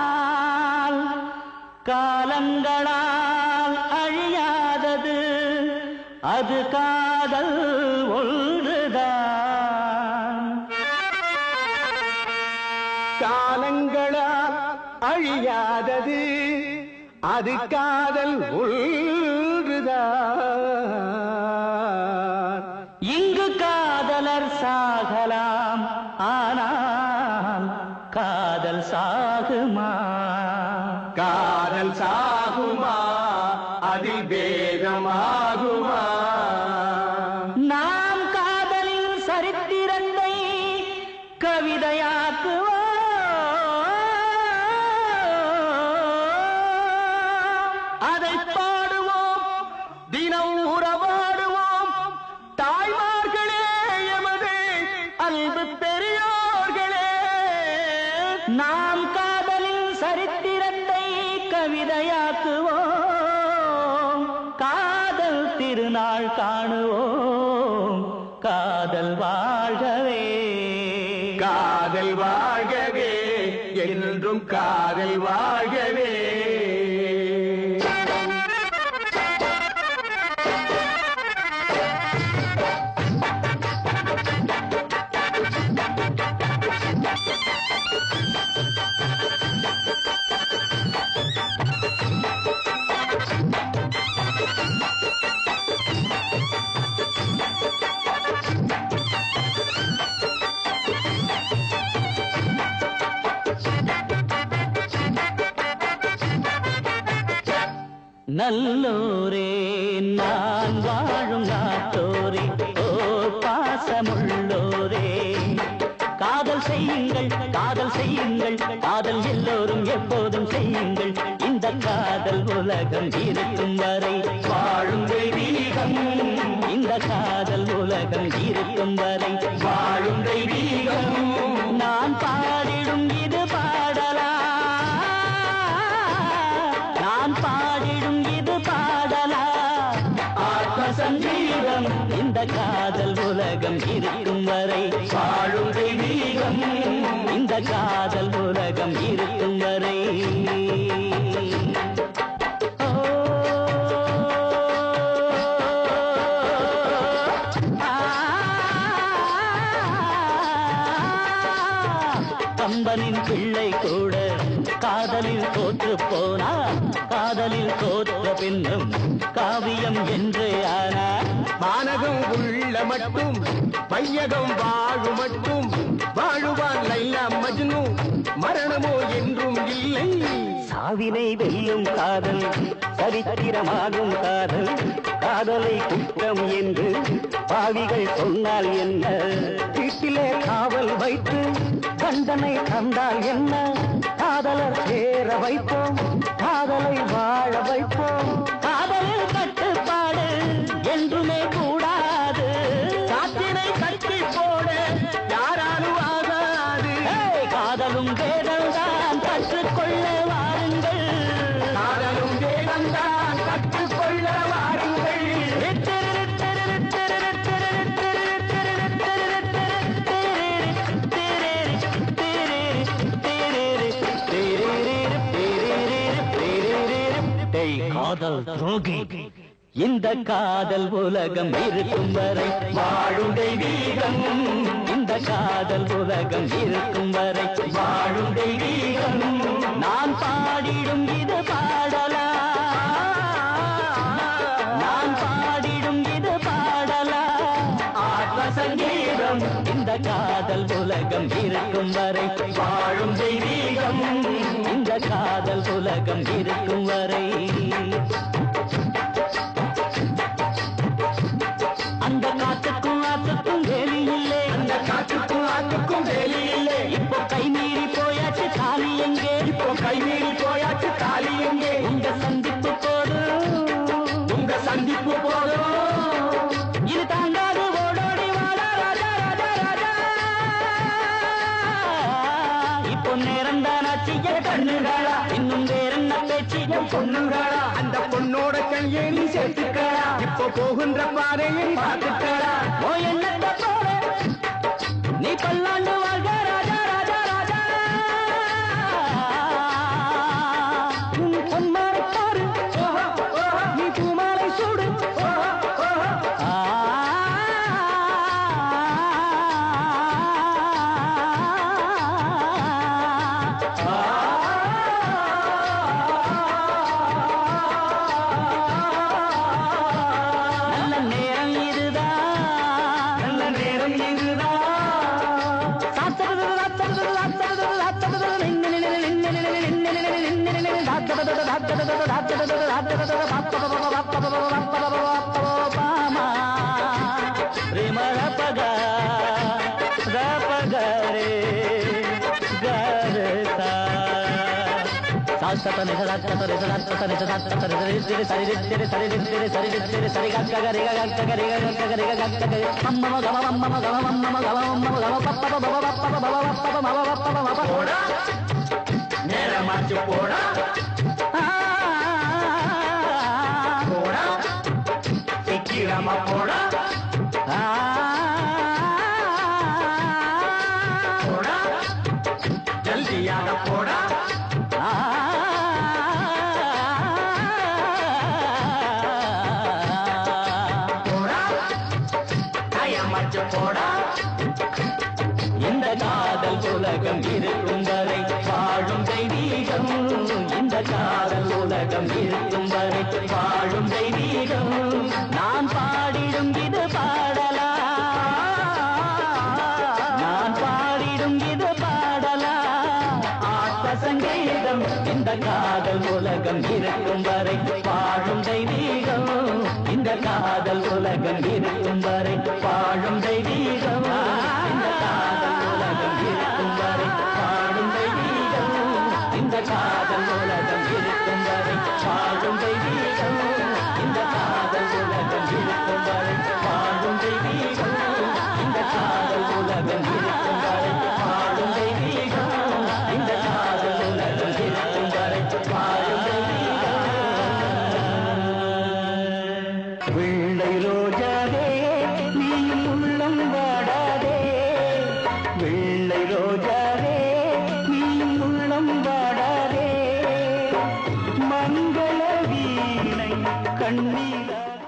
காலங்களால் காலங்களால் அழியாதது அது காதல் ஒன்றுதான். காலங்களால் அழியாதது அது காதல் ஒன்றுதான். இங்கு காதலர் சாகலாம், ஆனால் காதல் சாகுமா? காதல் சாகுமா? அதில் வேகமாகுமா? நாம் காதலின் சரித்திரத்தை கவிதையாக்குவோம். அதை பாடுவோம், தினம் உறவாடுவோம். தாய்மார்களே, எமது அன்பு பெரியோர்களே, நாம் காதலின் சரித்திரத்தை கவிதையாக்குவோம். காதல் திருநாள் காணுவோம். காதல் வாழ்கவே, காதல் வாழ்கவே, என்றும் காதல் வாழ்கவே. நல்லோரே நான் வாழும் நாட்டோரே, ஓ பாசமுள்ளோரே, காதல் செய்யுங்கள், காதல் செய்யுங்கள், காதல் எல்லோரும் எப்போதும் செய்யுங்கள். இந்த காதல் உலகம் இருக்கும் வரை வாழும் தெய்வீகம், இந்த காதல் உலகம் இருக்கும் வரை வாழும் தெய்வீகம். நான் பாடிடும் இது பாடலா, நான் பாடிடும் இது பாடலா, ஆத்ம சங்கீதம். இந்த காதல் உலகம் இருக்கும் வரை வாழும் தெய்வீகம், இந்த காதல் உலகம் இருக்கும் வரை. ஓ, ஆ, கம்பனின் பிள்ளை கூட காதலில் தோற்று போனா, காதலில் தோற்ற பின்னும் காவியம் என்றே ஆனா. மானகம் உள்ள மட்டும் மையகம் வாழு மட்டும் வாழுவான் லைலா மஜ்னு, மரணமோ என்றும் இல்லை. சாவினை வெல்லும் காதல் சரித்திரமாகும் காதல், காதலை குற்றம் என்று பாவிகள் சொன்னால் என்ன? வீட்டிலே காவல் வைத்து தண்டனை தந்தால் என்ன? காதலர் சேர வைப்போம், காதலை வாழ வைப்போம். காதலில் கட்டுப்பாடு என்றுமே கூடாது, காற்றினை கட்டி போட யாராலும் ஆகாது. காதலும் வேதம் தான் கற்றுக்கொள்ள வாருங்கள், காதலும் வேதம்தான் கற்றுக்கொள்ள வாருங்கள். காதல் துரோகி, இந்த காதல் உலகம் இருக்கும் வரை வாழும் தெய்வீகம், இந்த காதல் உலகம் இருக்கும் வரை வாழும் தெய்வீகம். நான் பாடிடும் இது பாடலா, நான் பாடிடும் இது பாடலா, ஆத்ம சங்கீதம். இந்த காதல் உலகம் இருக்கும் வரை வாழும் தெய்வீகம், இந்த காதல் உலகம் இருக்கும் வரை. அந்த காத்துக்கும் ஆத்துக்கும் வேலி இல்லை, அந்த காற்றுக்கும் ஆத்துக்கும் வேலி இல்லை. இப்போ கை மீறி போயாச்சு தாலி எங்கே? இப்போ கைமீறி போயாச்சு தாலி எங்கே? உங்க சந்திப்பு போதும், உங்க சந்திப்பு போதும். இது தாங்காது ஓடோடி வாடா ராஜா ராஜா ராஜா. இப்போ நேரம் தானாச்சு என் கண்ணுகளா, இன்னும் வேற என்ன பேச்சு என் பொண்ணுகளா, அந்த பொண்ணோட கையை நீ சேர்த்துக்கடா. இப்போ போகின்ற பாதையை பார்த்துக்கடா. ஓ என்னத்த போற பல்லாண்டு வாழ்க ராஜா ராஜா ராஜா உன் பொன்மாலை பாரு நீ பூமாலை சூடு நல்ல நேரம் இதுதான் நல்ல நேரம் இதுதான் நேரமாச்சு போடா போடா சீக்கிரமா போடா போடா ஜல்தியாக போடா போடா டைமாச்சு போடா இந்த காதல் உலகம் இருக்கும் வரை வாழும் தெய்வீகம் இந்த காதல் உலகம் இருக்கும் வரை வாழும் தெய்வீகம் நான் பாடிடும் இது பாடலா நான் பாடிடும் இது பாடலா ஆத்ம சங்கீதம் இந்த காதல் உலகம் இருக்கும் வரை வாழும் தெய்வீகம் இந்த காதல் உலகம் இருக்கும் வரை வாழும் தெய்வீகம் இந்த காதல் உலகம் இருக்கும் வரை வாழும் தெய்வீகம் இந்த காதல் உலகம் இருக்கும் வரை வாழும் தெய்வீகம் இந்த காதல் உலகம் இருக்கும் வரை வாழும் தெய்வீகம் இந்த காதல் உலகம் இருக்கும் வரை வாழும் தெய்வீகம் இந்த காதல் உலகம் இருக்கும் வரை வாழும் தெய்வீகம் வெள்ளை ரோஜாவே நீயும் உள்ளம் வாடாதே வெள்ளை ரோஜாவே நீயும் உள்ளம் வாடாதே மங்கள வீணை கண்ணி